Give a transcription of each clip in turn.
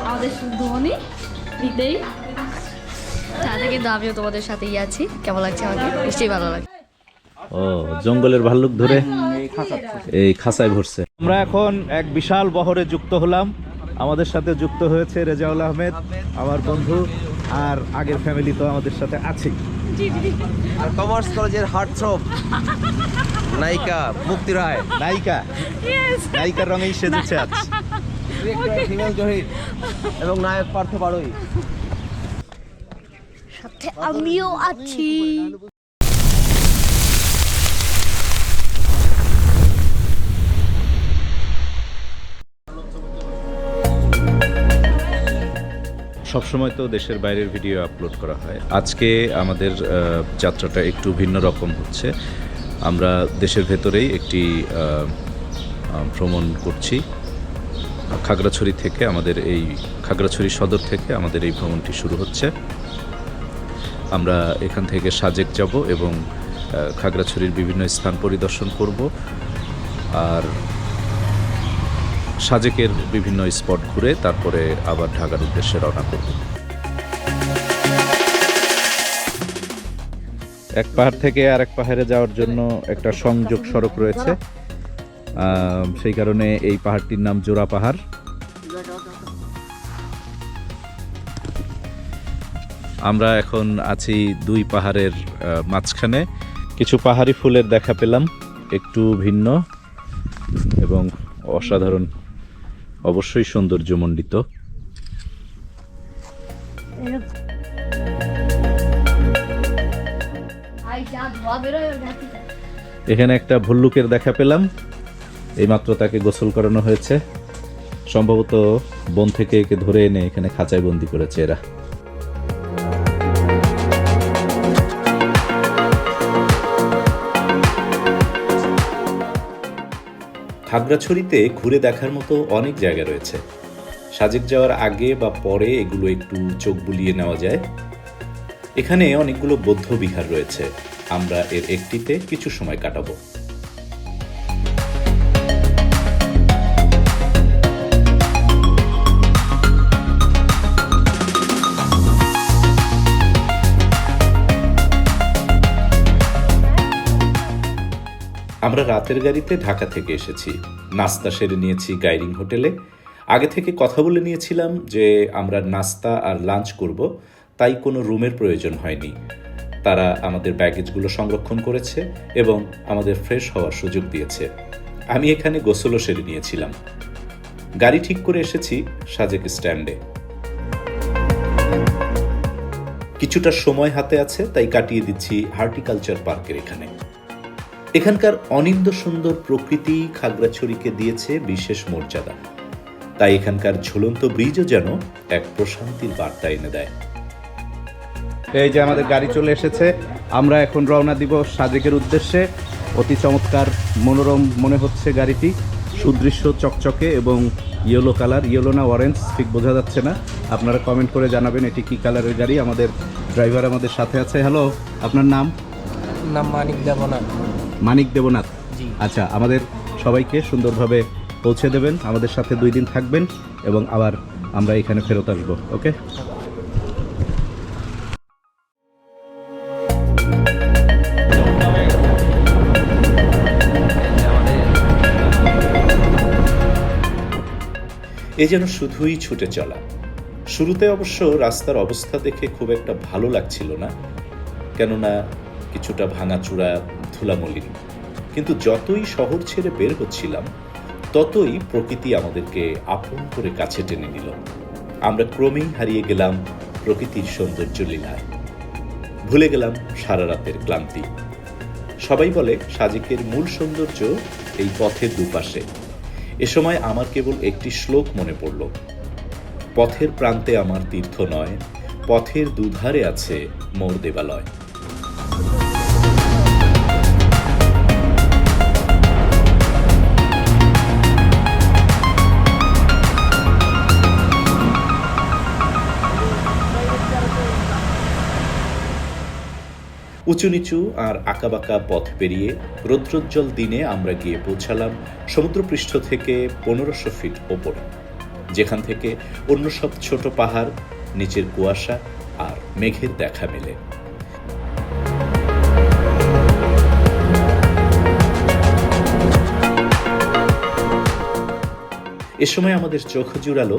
আমাদের শুদ্ধমণি বিদেই তাহলে কিন্তু আমিও তোমাদের সাথেই আছি। কেমন লাগছে আমাকে? নিশ্চয়ই ভালো লাগে। ও জঙ্গলের ভাল্লুক ধরে এই খাঁচায় ভরছে। আমরা এখন এক বিশাল বহরে যুক্ত হলাম। আমাদের সাথে যুক্ত হয়েছে রেজাউল আহমেদ, আমার বন্ধু, আর আগের ফ্যামিলি তো আমাদের সাথে আছে। আর কমার্স কলেজের হার্টথ্রব নায়িকা মুক্তি রায়, নায়িকার রঙেই সেজেছে আজ। হিমেল জহির এবং নায়ক পার্থ বাড়ই। সাথে আমিও আছি। সবসময় তো দেশের বাইরের ভিডিও আপলোড করা হয়। আজকে আমাদের যাত্রাটা একটু ভিন্ন রকম হচ্ছে। আমরা দেশের ভেতরেই একটি ভ্রমণ করছি। খাগড়াছড়ি থেকে আমাদের এই খাগড়াছড়ি সদর থেকে আমাদের এই ভ্রমণটি শুরু হচ্ছে। আমরা এখান থেকে সাজেক যাব এবং খাগড়াছড়ির বিভিন্ন স্থান পরিদর্শন করব, আর সাজেকের বিভিন্ন স্পট ঘুরে তারপরে আবার ঢাকার উদ্দেশ্যে রওনা করব। এক পাহাড় থেকে আরেক পাহাড়ে যাওয়ার জন্য একটা সংযোগ সড়ক রয়েছে, সেই কারণে এই পাহাড়টির নাম জোড়া পাহাড়। আমরা এখন আছি দুই পাহাড়ের মাঝখানে। কিছু পাহাড়ি ফুলের দেখা পেলাম, একটু ভিন্ন এবং অসাধারণ, অবশ্যই সৌন্দর্যমণ্ডিত। এখানে একটা ভল্লুকের দেখা পেলাম, এইমাত্র তাকে গোসল করানো হয়েছে। সম্ভবত বন থেকে একে ধরে এনে এখানে খাঁচায় বন্দি করেছে এরা। খাগড়াছড়িতে ঘুরে দেখার মতো অনেক জায়গা রয়েছে। সাজেক যাওয়ার আগে বা পরে এগুলো একটু চোখ বুলিয়ে নেওয়া যায়। এখানে অনেকগুলো বৌদ্ধ বিহার রয়েছে, আমরা এর একটিতে কিছু সময় কাটাবো। আমরা রাতের গাড়িতে ঢাকা থেকে এসেছি। নাস্তা সেরে নিয়েছি গাইরিং হোটেলে। আগে থেকে কথা বলে নিয়েছিলাম যে আমরা নাস্তা আর লাঞ্চ করব, তাই কোনো রুমের প্রয়োজন হয়নি। তারা আমাদের ব্যাগেজগুলো সংরক্ষণ করেছে এবং আমাদের ফ্রেশ হওয়ার সুযোগ দিয়েছে। আমি এখানে গোসলও সেরে নিয়েছিলাম। গাড়ি ঠিক করে এসেছি সাজেক স্ট্যান্ডে। কিছুটা সময় হাতে আছে, তাই কাটিয়ে দিচ্ছি হর্টিকালচার পার্কের এখানে। এখানকার অনিন্দ্য সুন্দর প্রকৃতি খাগড়াছড়িকে দিয়েছে বিশেষ মর্যাদা, তাই এখানকার ঝুলন্ত ব্রিজও যেন এক প্রশান্তির বার্তা এনে দেয়। এই যে আমাদের গাড়ি চলে এসেছে, আমরা এখন রওনা দিব সাজেকের উদ্দেশ্যে। অতি চমৎকার, মনোরম মনে হচ্ছে গাড়িটি, সুদৃশ্য, চকচকে এবং ইয়েলো কালার, ইয়েলো না অরেঞ্জ ঠিক বোঝা যাচ্ছে না। আপনারা কমেন্ট করে জানাবেন এটি কি কালারের গাড়ি। আমাদের ড্রাইভার আমাদের সাথে আছে। হ্যালো, আপনার নাম? মানিক দেবনাথ। মানিক দেবনাথ, আচ্ছা। আমাদের সবাইকে সুন্দরভাবে পৌঁছে দেবেন, আমাদের সাথে 2 দিন থাকবেন এবং আবার আমরা এখানে ফেরত আসবো। ওকে। এ যেন শুধুই ছুটে চলা। শুরুতে অবশ্য রাস্তার অবস্থা দেখে খুব একটা ভালো লাগছিল না, কেননা কিছুটা ভাঙাচুরা, ধুলামলিন। কিন্তু যতই শহর ছেড়ে বের হচ্ছিলাম ততই প্রকৃতি আমাদেরকে আপন করে কাছে টেনে নিল। আমরা ক্রমেই হারিয়ে গেলাম প্রকৃতির সৌন্দর্য লীলায়। ভুলে গেলাম সারা রাতের ক্লান্তি। সবাই বলে সাজেকের মূল সৌন্দর্য এই পথের দুপাশে। এ সময় আমার কেবল একটি শ্লোক মনে পড়ল, পথের প্রান্তে আমার তীর্থ নয়, পথের দুধারে আছে মোর দেবালয়। উঁচু নিচু আর আঁকাবাঁকা পথ পেরিয়ে রৌদ্রোজ্জ্বল দিনে আমরা গিয়ে পৌঁছালাম সমুদ্রপৃষ্ঠ থেকে 1500 ফিট ওপরে, যেখান থেকে অন্য সব ছোট পাহাড়, নিচের কুয়াশা আর মেঘের দেখা মেলে। এ সময় আমাদের চোখ জুড়ালো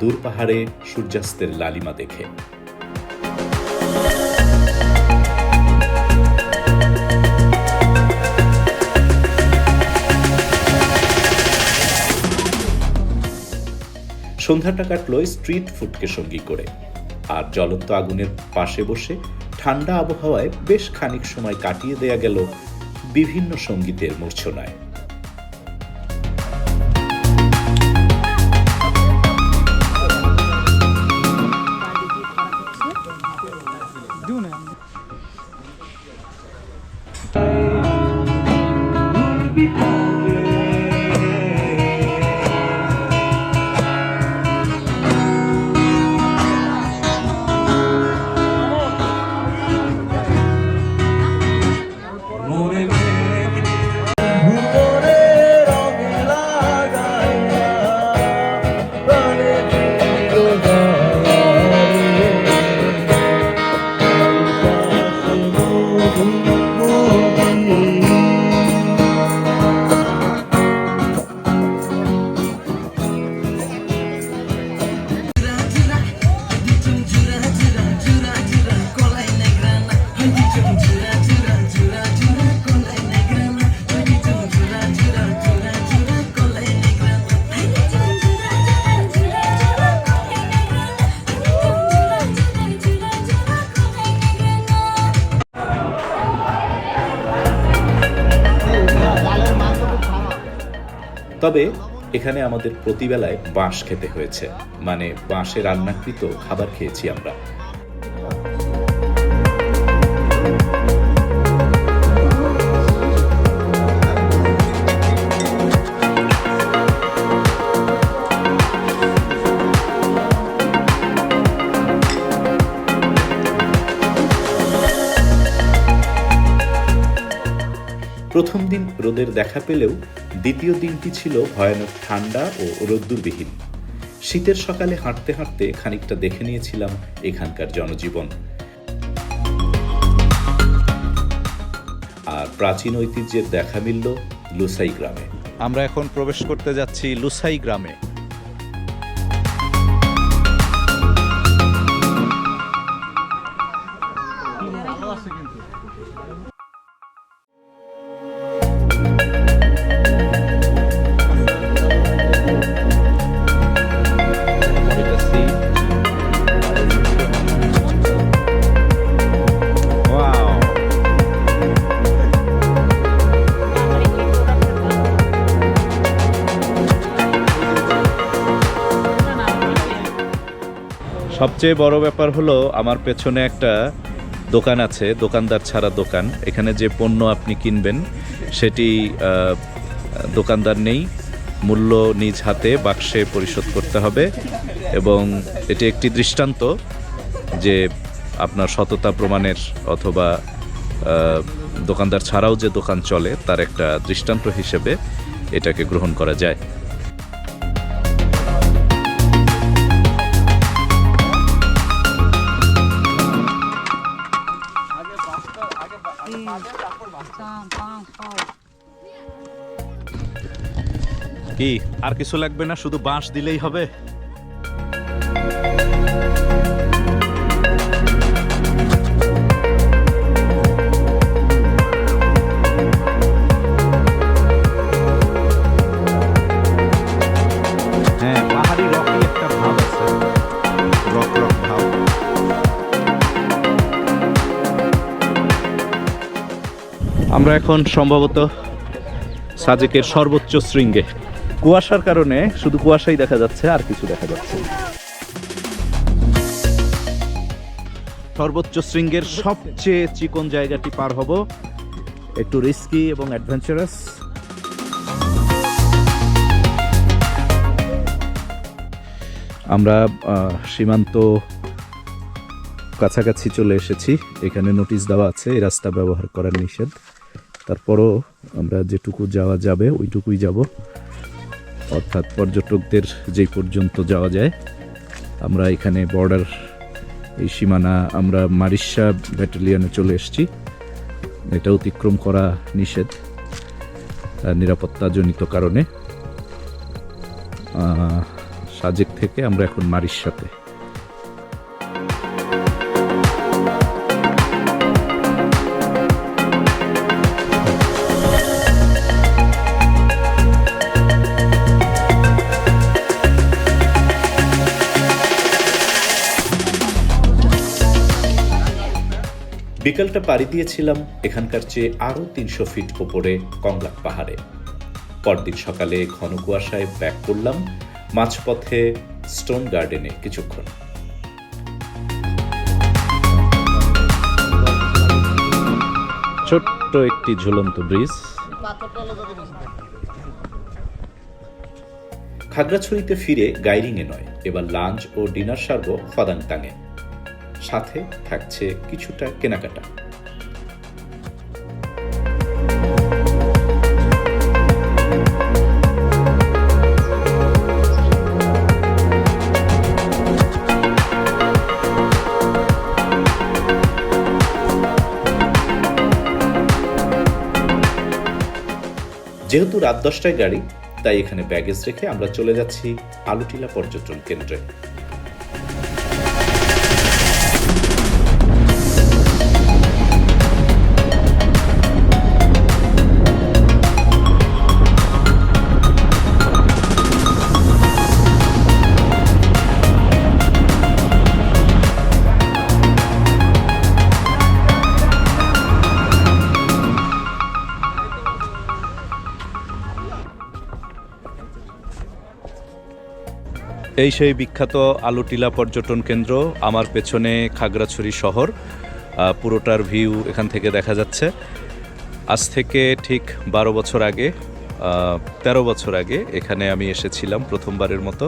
দূর পাহাড়ে সূর্যাস্তের লালিমা দেখে। সন্ধ্যাটা কাটলো স্ট্রিট ফুডকে সঙ্গী করে, আর জ্বলন্ত আগুনের পাশে বসে ঠান্ডা আবহাওয়ায় বেশ খানিক সময় কাটিয়ে দেয়া গেল বিভিন্ন সঙ্গীতের মূর্ছনায়। তবে এখানে আমাদের প্রতিবেলায় বাঁশ খেতে হয়েছে, মানে বাঁশে রান্নাকৃত খাবার খেয়েছি আমরা। প্রথম দিন রোদের দেখা পেলেও দ্বিতীয় দিনটি ছিল ভয়ানক ঠান্ডা ও রোদ্দুরবিহীন। শীতের সকালে হাঁটতে হাঁটতে খানিকটা দেখে নিয়েছিলাম এখানকার জনজীবন। আর প্রাচীন ঐতিহ্যের দেখা মিলল লুসাই গ্রামে। আমরা এখন প্রবেশ করতে যাচ্ছি লুসাই গ্রামে। সবচেয়ে বড় ব্যাপার হলো আমার পেছনে একটা দোকান আছে, দোকানদার ছাড়া দোকান। এখানে যে পণ্য আপনি কিনবেন সেটি দোকানদার নেই, মূল্য নিজ হাতে বাক্সে পরিশোধ করতে হবে, এবং এটি একটি দৃষ্টান্ত যে আপনার সততা প্রমাণের অথবা দোকানদার ছাড়াও যে দোকান চলে তার একটা দৃষ্টান্ত হিসেবে এটাকে গ্রহণ করা যায়। কি আর কিছু লাগবে না, শুধু বাঁশ দিলেই হবে? হ্যাঁ, পাহাড়ি রকি একটা ভাব আছে, রক রক ভাব। আমরা এখন সম্ভবত সাজেকের সর্বোচ্চ শৃঙ্গে। কুয়াশার কারণে শুধু কুয়াশাই দেখা যাচ্ছে, আর কিছু দেখা যাচ্ছে না। সর্বোচ্চ শৃঙ্গের সবচেয়ে চিকন জায়গাটি পার হব, একটু রিস্কি এবং অ্যাডভেঞ্চারাস। আমরা সীমান্ত কাছাকাছি চলে এসেছি। এখানে নোটিশ দেওয়া আছে এই রাস্তা ব্যবহার করার নিষেধ, তারপরও আমরা যেটুকু যাওয়া যাবে ওইটুকুই যাব, অর্থাৎ পর্যটকদের যেই পর্যন্ত যাওয়া যায়। আমরা এখানে বর্ডার এই সীমানা আমরা মারিশা ব্যাটালিয়নে চলে এসেছি। এটা অতিক্রম করা নিষেধ নিরাপত্তাজনিত কারণে। সাজেক থেকে আমরা এখন মারিশাতে। বিকালটা পাড়ি দিয়েছিলাম এখানকার চেয়ে আরও 300 ফিট ওপরে কংলাক পাহাড়ে। পরদিন সকালে ঘন কুয়াশায় ব্যাক করলাম মাঝপথে স্টোন গার্ডেনে কিছুক্ষণ। ছোট্ট একটি ঝুলন্ত ব্রিজ। খাগড়াছড়িতে ফিরে গাইরিংয়ে নয়, এবার লাঞ্চ ও ডিনার সারব ফাদাংটাঙে। সাথে থাকছে কিছুটা কেনাকাটা। যেহেতু রাত 10টায় গাড়ি, তাই এখানে ব্যাগেজ রেখে আমরা চলে যাচ্ছি আলুটিলা পর্যটন কেন্দ্রে। এই সেই বিখ্যাত আলুটিলা পর্যটন কেন্দ্র। আমার পেছনে খাগড়াছড়ি শহর, পুরোটার ভিউ এখান থেকে দেখা যাচ্ছে। আজ থেকে ঠিক 12 বছর আগে, 13 বছর আগে এখানে আমি এসেছিলাম প্রথমবারের মতো।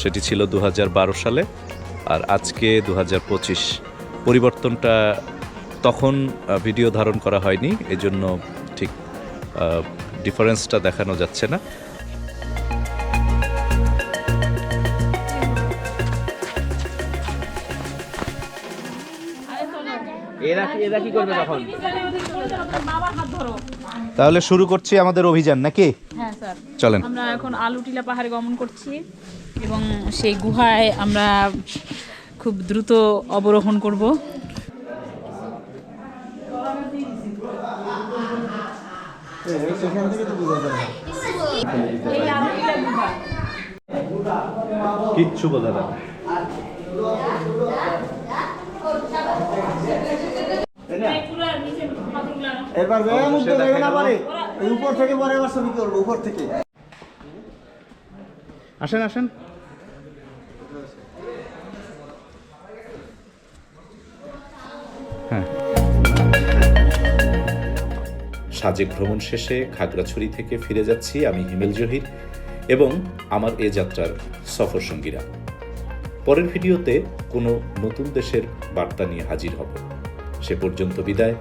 সেটি ছিল 2012 সালে, আর আজকে 2025। পরিবর্তনটা তখন ভিডিও ধারণ করা হয়নি, এজন্য ঠিক ডিফারেন্সটা দেখানো যাচ্ছে না। এরা কি করবে তখন? তাহলে শুরু করছি আমাদের অভিযান নাকি? হ্যাঁ স্যার, চলেন। আমরা এখন আলুটিলা পাহাড়ে গমন করছি এবং সেই গুহায় আমরা খুব দ্রুত অবরোহণ করব। কিচ্ছু বোঝা যাবে না। এবার ব্যায়াম উঠতে দেবে না পারে, এই উপর থেকে পরে আবার ছবি করবো, উপর থেকে। আসেন আসেন। হ্যাঁ, সাজেক ভ্রমণ শেষে খাগড়াছড়ি থেকে ফিরে যাচ্ছি আমি হিমেল জহির এবং আমার এ যাত্রার সফর সঙ্গীরা। পরের ভিডিওতে কোনো নতুন দেশের বার্তা নিয়ে হাজির হব। সে পর্যন্ত বিদায়।